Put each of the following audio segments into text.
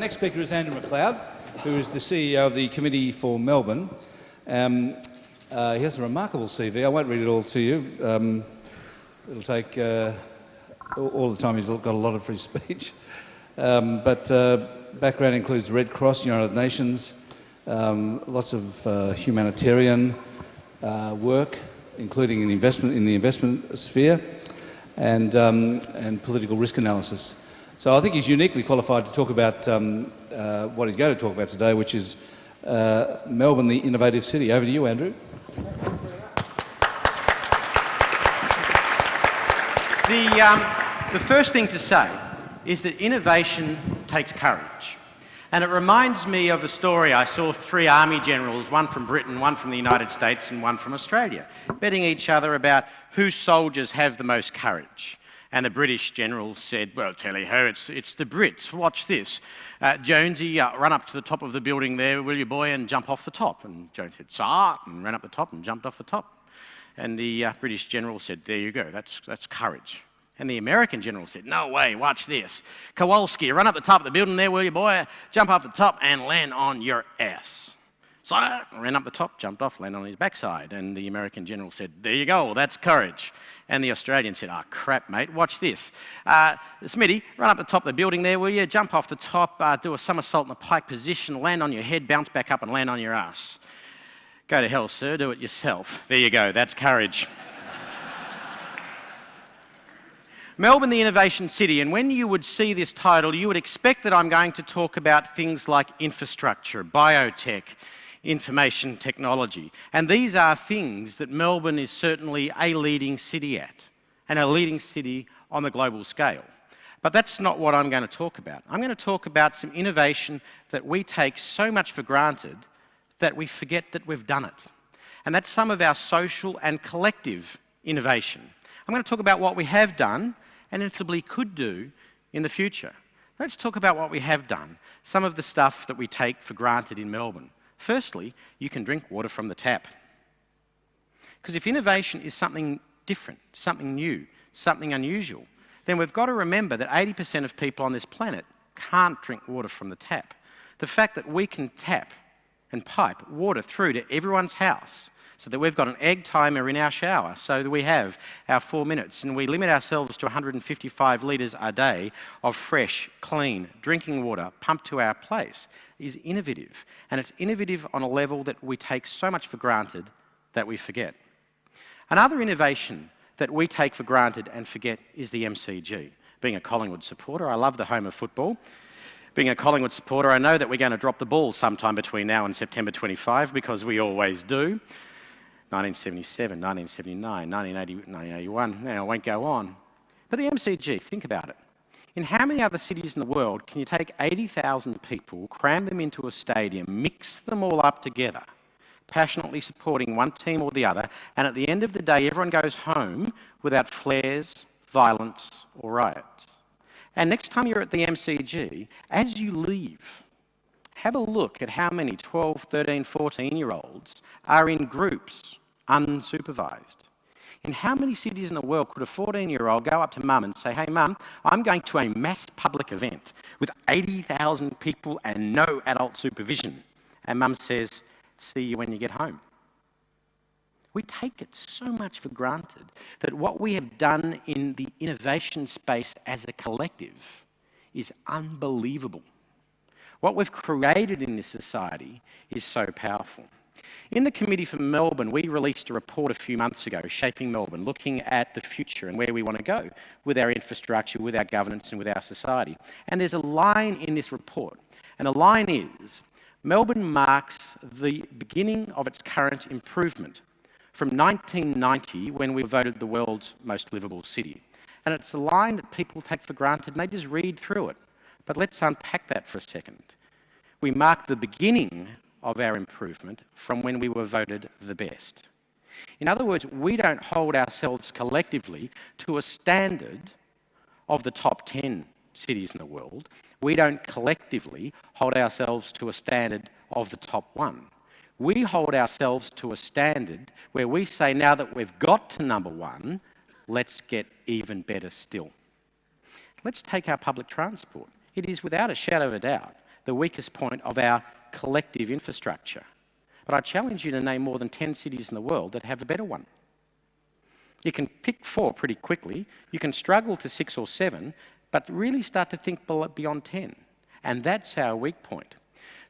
next speaker is Andrew McLeod, who is the CEO of the Committee for Melbourne. He has a remarkable CV. I won't read it all to you. It'll take all the time. He's got a lot of free speech. But background includes Red Cross, United Nations, lots of humanitarian work, including in the investment sphere, and political risk analysis. So I think he's uniquely qualified to talk about what he's going to talk about today, which is Melbourne, the innovative city. Over to you, Andrew. The first thing to say is that innovation takes courage. And it reminds me of a story. I saw three army generals, one from Britain, one from the United States and one from Australia, betting each other about whose soldiers have the most courage. And the British general said, well, tally-ho, it's the Brits. Watch this. Jonesy, run up to the top of the building there, will you, boy, and jump off the top. And Jones said, sir, and ran up the top and jumped off the top. And the British general said, there you go, that's courage. And the American general said, no way, watch this. Kowalski, run up the top of the building there, will you, boy, jump off the top and land on your ass. So I ran up the top, jumped off, landed on his backside. And the American general said, there you go, that's courage. And the Australian said, oh, crap, mate, watch this. Smitty, run up the top of the building there, will you? Jump off the top, do a somersault in the pike position, land on your head, bounce back up and land on your ass. Go to hell, sir, do it yourself. There you go, that's courage. Melbourne, the innovation city, and when you would see this title, you would expect that I'm going to talk about things like infrastructure, biotech, information technology. And these are things that Melbourne is certainly a leading city at, and a leading city on the global scale. But that's not what I'm going to talk about. I'm going to talk about some innovation that we take so much for granted that we forget that we've done it. And that's some of our social and collective innovation. I'm going to talk about what we have done and inevitably could do in the future. Let's talk about what we have done, some of the stuff that we take for granted in Melbourne. Firstly, you can drink water from the tap. Because if innovation is something different, something new, something unusual, then we've got to remember that 80% of people on this planet can't drink water from the tap. The fact that we can tap and pipe water through to everyone's house, so that we've got an egg timer in our shower, so that we have our 4 minutes, and we limit ourselves to 155 litres a day of fresh, clean drinking water pumped to our place, is innovative. And it's innovative on a level that we take so much for granted that we forget. Another innovation that we take for granted and forget is the MCG. Being a Collingwood supporter, I love the home of football. Being a Collingwood supporter, I know that we're going to drop the ball sometime between now and September 25, because we always do. 1977, 1979, 1980, 1981, now I won't go on. But the MCG, think about it. In how many other cities in the world can you take 80,000 people, cram them into a stadium, mix them all up together, passionately supporting one team or the other, and at the end of the day everyone goes home without flares, violence or riots? And next time you're at the MCG, as you leave, have a look at how many 12, 13, 14-year-olds are in groups, unsupervised. In how many cities in the world could a 14-year-old go up to mum and say, hey mum, I'm going to a mass public event with 80,000 people and no adult supervision. And mum says, see you when you get home. We take it so much for granted that what we have done in the innovation space as a collective is unbelievable. What we've created in this society is so powerful. In the Committee for Melbourne, we released a report a few months ago, Shaping Melbourne, looking at the future and where we want to go with our infrastructure, with our governance and with our society. And there's a line in this report, and the line is, Melbourne marks the beginning of its current improvement from 1990, when we were voted the world's most livable city. And it's a line that people take for granted and they just read through it. But let's unpack that for a second. We mark the beginning of our improvement from when we were voted the best. In other words, we don't hold ourselves collectively to a standard of the top 10 cities in the world. We don't collectively hold ourselves to a standard of the top 1. We hold ourselves to a standard where we say, now that we've got to number 1, let's get even better still. Let's take our public transport. It is without a shadow of a doubt the weakest point of our collective infrastructure. But I challenge you to name more than 10 cities in the world that have a better one. You can pick 4 pretty quickly, you can struggle to 6 or 7, but really start to think beyond 10. And that's our weak point.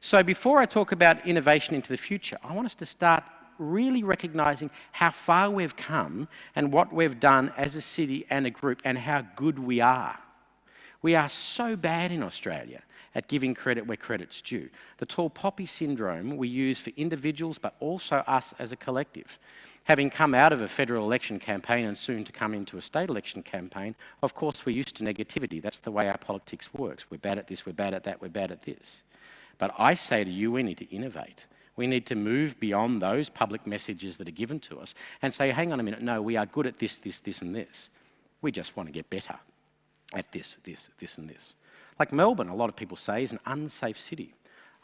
So before I talk about innovation into the future, I want us to start really recognising how far we've come and what we've done as a city and a group and how good we are. We are so bad in Australia at giving credit where credit's due. The tall poppy syndrome we use for individuals but also us as a collective. Having come out of a federal election campaign and soon to come into a state election campaign, of course we're used to negativity. That's the way our politics works. We're bad at this, we're bad at that, we're bad at this. But I say to you, we need to innovate. We need to move beyond those public messages that are given to us and say, hang on a minute, no, we are good at this, this, this and this. We just want to get better at this, this, this and this. Like Melbourne, a lot of people say, is an unsafe city.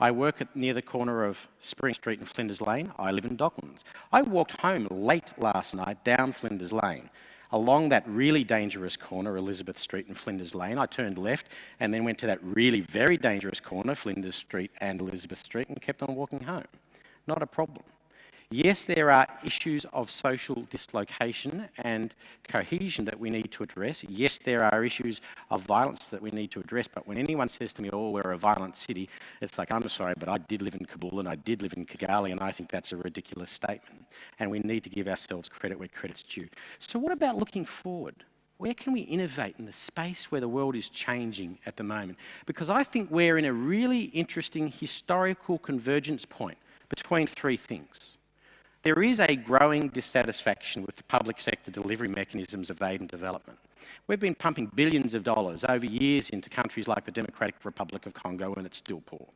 I work near the corner of Spring Street and Flinders Lane. I live in Docklands. I walked home late last night down Flinders Lane. Along that really dangerous corner, Elizabeth Street and Flinders Lane, I turned left and then went to that really very dangerous corner, Flinders Street and Elizabeth Street, and kept on walking home. Not a problem. Yes, there are issues of social dislocation and cohesion that we need to address. Yes, there are issues of violence that we need to address. But when anyone says to me, oh, we're a violent city, it's like, I'm sorry, but I did live in Kabul and I did live in Kigali, and I think that's a ridiculous statement. And we need to give ourselves credit where credit's due. So what about looking forward? Where can we innovate in the space where the world is changing at the moment? Because I think we're in a really interesting historical convergence point between 3 things. There is a growing dissatisfaction with the public sector delivery mechanisms of aid and development. We've been pumping billions of dollars over years into countries like the Democratic Republic of Congo, and it's still poor.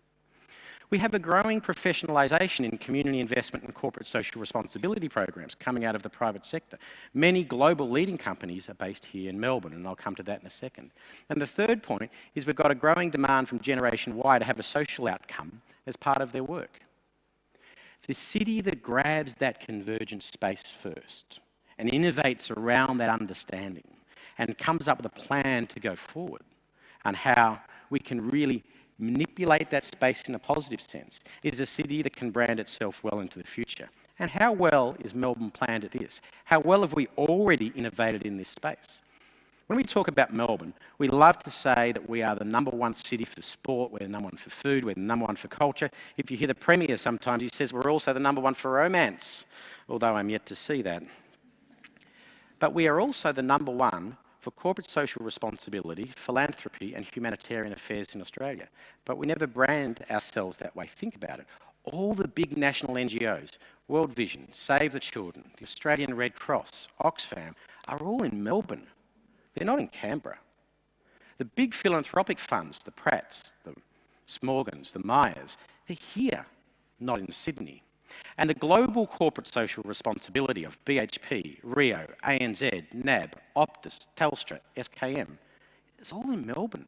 We have a growing professionalisation in community investment and corporate social responsibility programs coming out of the private sector. Many global leading companies are based here in Melbourne, and I'll come to that in a second. And the third point is we've got a growing demand from Generation Y to have a social outcome as part of their work. The city that grabs that convergence space first and innovates around that understanding and comes up with a plan to go forward and how we can really manipulate that space in a positive sense is a city that can brand itself well into the future. And how well is Melbourne planned at this? How well have we already innovated in this space? When we talk about Melbourne, we love to say that we are the #1 city for sport, we're the #1 for food, we're the #1 for culture. If you hear the Premier sometimes, he says we're also the #1 for romance, although I'm yet to see that. But we are also the #1 for corporate social responsibility, philanthropy and humanitarian affairs in Australia. But we never brand ourselves that way. Think about it. All the big national NGOs, World Vision, Save the Children, the Australian Red Cross, Oxfam, are all in Melbourne. They're not in Canberra. The big philanthropic funds, the Pratts, the Smorgons, the Myers, they're here, not in Sydney. And the global corporate social responsibility of BHP, Rio, ANZ, NAB, Optus, Telstra, SKM, is all in Melbourne.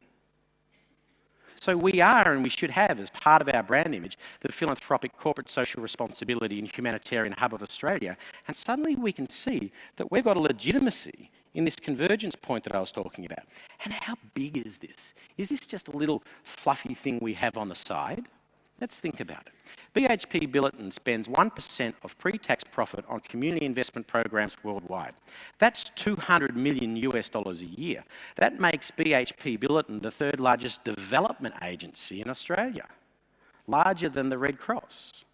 So we are, and we should have, as part of our brand image, the philanthropic corporate social responsibility and humanitarian hub of Australia. And suddenly we can see that we've got a legitimacy in this convergence point that I was talking about. And how big is this? Is this just a little fluffy thing we have on the side? Let's think about it. BHP Billiton spends 1% of pre-tax profit on community investment programs worldwide. That's $200 million a year. That makes BHP Billiton the 3rd largest development agency in Australia, larger than the Red Cross.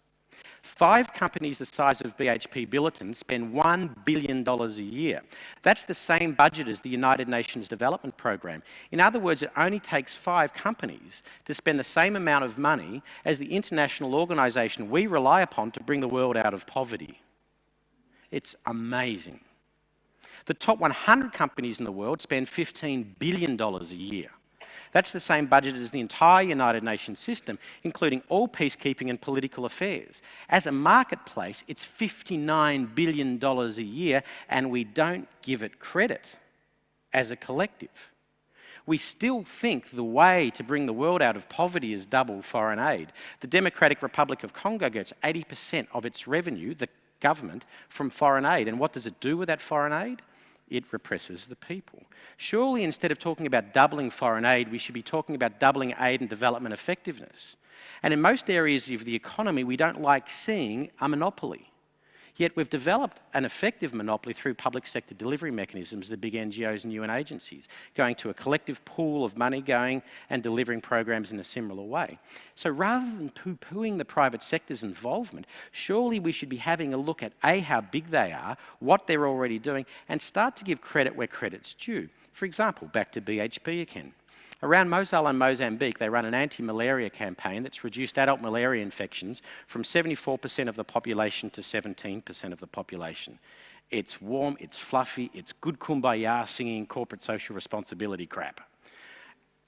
5 companies the size of BHP Billiton spend $1 billion a year. That's the same budget as the United Nations Development Programme. In other words, it only takes 5 companies to spend the same amount of money as the international organisation we rely upon to bring the world out of poverty. It's amazing. The top 100 companies in the world spend $15 billion a year. That's the same budget as the entire United Nations system, including all peacekeeping and political affairs. As a marketplace, it's $59 billion a year, and we don't give it credit as a collective. We still think the way to bring the world out of poverty is double foreign aid. The Democratic Republic of Congo gets 80% of its revenue, the government, from foreign aid. And what does it do with that foreign aid? it represses the people. Surely instead of talking about doubling foreign aid, we should be talking about doubling aid and development effectiveness. And in most areas of the economy, we don't like seeing a monopoly. Yet we've developed an effective monopoly through public sector delivery mechanisms, the big NGOs and UN agencies, going to a collective pool of money going and delivering programs in a similar way. So rather than poo-pooing the private sector's involvement, surely we should be having a look at A, how big they are, what they're already doing, and start to give credit where credit's due. For example, back to BHP again. Around Mosul and Mozambique, they run an anti-malaria campaign that's reduced adult malaria infections from 74% of the population to 17% of the population. It's warm, it's fluffy, it's good kumbaya singing corporate social responsibility crap.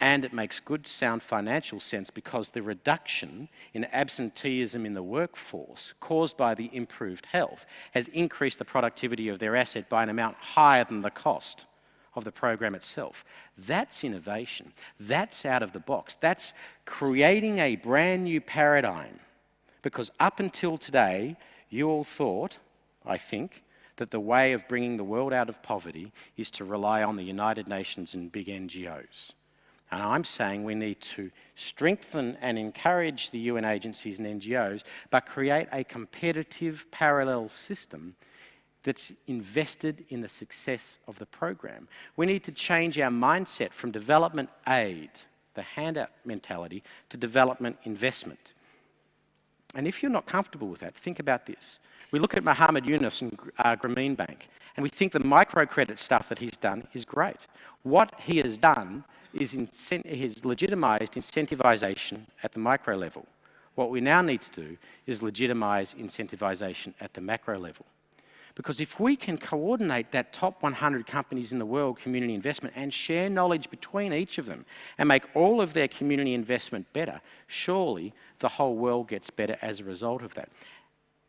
And it makes good, sound financial sense because the reduction in absenteeism in the workforce caused by the improved health has increased the productivity of their asset by an amount higher than the cost of the program itself. That's innovation. That's out of the box. That's creating a brand new paradigm. Because up until today, you all thought, I think, that the way of bringing the world out of poverty is to rely on the United Nations and big NGOs. And I'm saying we need to strengthen and encourage the UN agencies and NGOs, but create a competitive parallel system that's invested in the success of the program. We need to change our mindset from development aid, the handout mentality, to development investment. And if you're not comfortable with that, think about this. We look at Muhammad Yunus and Grameen Bank, and we think the microcredit stuff that he's done is great. What he has done is he's legitimised incentivisation at the micro level. What we now need to do is legitimise incentivisation at the macro level. Because if we can coordinate that top 100 companies in the world community investment and share knowledge between each of them and make all of their community investment better, surely the whole world gets better as a result of that.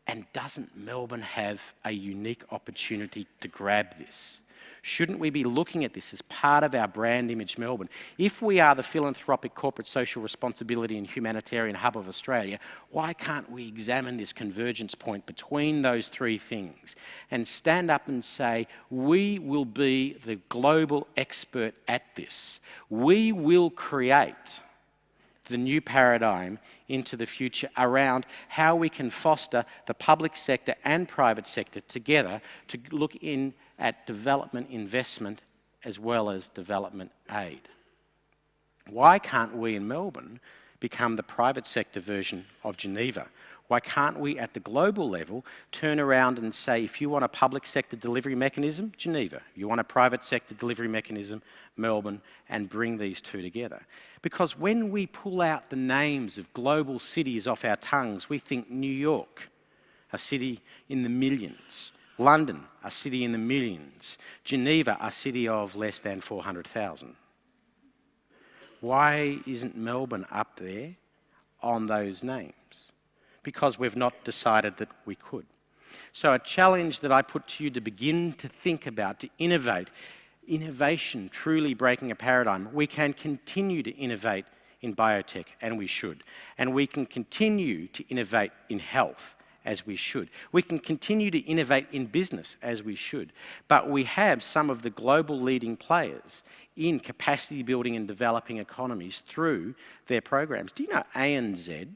And doesn't Melbourne have a unique opportunity to grab this? Shouldn't we be looking at this as part of our brand image Melbourne? If we are the philanthropic corporate social responsibility and humanitarian hub of Australia, why can't we examine this convergence point between those three things and stand up and say, we will be the global expert at this. We will create the new paradigm into the future around how we can foster the public sector and private sector together to look in at development investment as well as development aid. Why can't we in Melbourne become the private sector version of Geneva? Why can't we at the global level turn around and say, if you want a public sector delivery mechanism, Geneva. You want a private sector delivery mechanism, Melbourne, and bring these two together. Because when we pull out the names of global cities off our tongues, we think New York, a city in the millions. London, a city in the millions. Geneva, a city of less than 400,000. Why isn't Melbourne up there on those names? Because we've not decided that we could. So a challenge that I put to you to begin to think about, to innovate, innovation truly breaking a paradigm. We can continue to innovate in biotech, and we should. And we can continue to innovate in health, as we should. We can continue to innovate in business, as we should. But we have some of the global leading players in capacity building and developing economies through their programs. Do you know ANZ?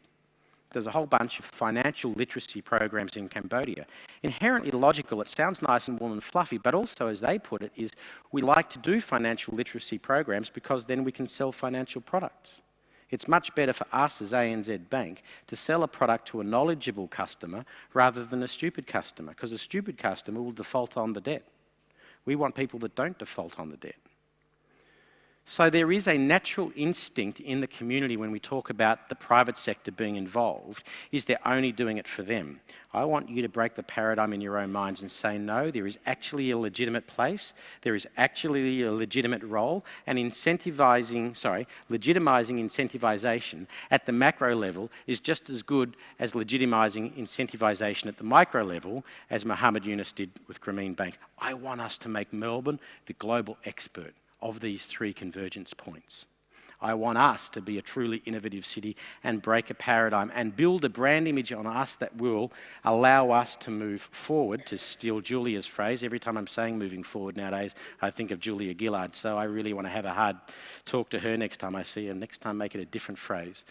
There's a whole bunch of financial literacy programs in Cambodia. Inherently logical, it sounds nice and warm and fluffy, but also, as they put it, is we like to do financial literacy programs because then we can sell financial products. It's much better for us as ANZ Bank to sell a product to a knowledgeable customer rather than a stupid customer, because a stupid customer will default on the debt. We want people that don't default on the debt. So there is a natural instinct in the community when we talk about the private sector being involved, is they're only doing it for them. I want you to break the paradigm in your own minds and say, no, there is actually a legitimate place, there is actually a legitimate role, and legitimizing incentivization at the macro level is just as good as legitimizing incentivization at the micro level, as Muhammad Yunus did with Grameen Bank. I want us to make Melbourne the global expert of these three convergence points. I want us to be a truly innovative city and break a paradigm and build a brand image on us that will allow us to move forward, to steal Julia's phrase. Every time I'm saying moving forward nowadays, I think of Julia Gillard, so I really want to have a hard talk to her next time I see her, next time make it a different phrase.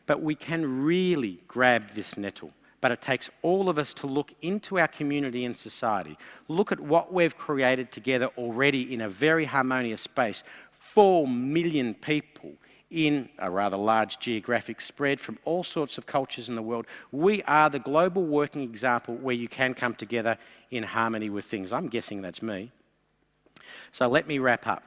But we can really grab this nettle. But it takes all of us to look into our community and society, look at what we've created together already in a very harmonious space. 4 million people in a rather large geographic spread from all sorts of cultures in the world. We are the global working example where you can come together in harmony with things. I'm guessing that's me. So let me wrap up.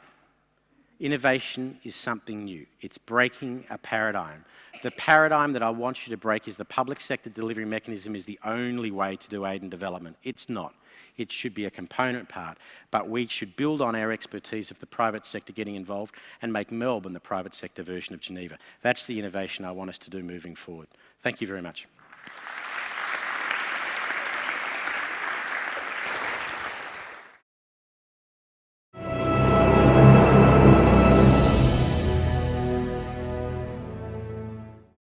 Innovation is something new. It's breaking a paradigm. The paradigm that I want you to break is the public sector delivery mechanism is the only way to do aid and development. It's not. It should be a component part, but we should build on our expertise of the private sector getting involved and make Melbourne the private sector version of Geneva. That's the innovation I want us to do moving forward. Thank you very much.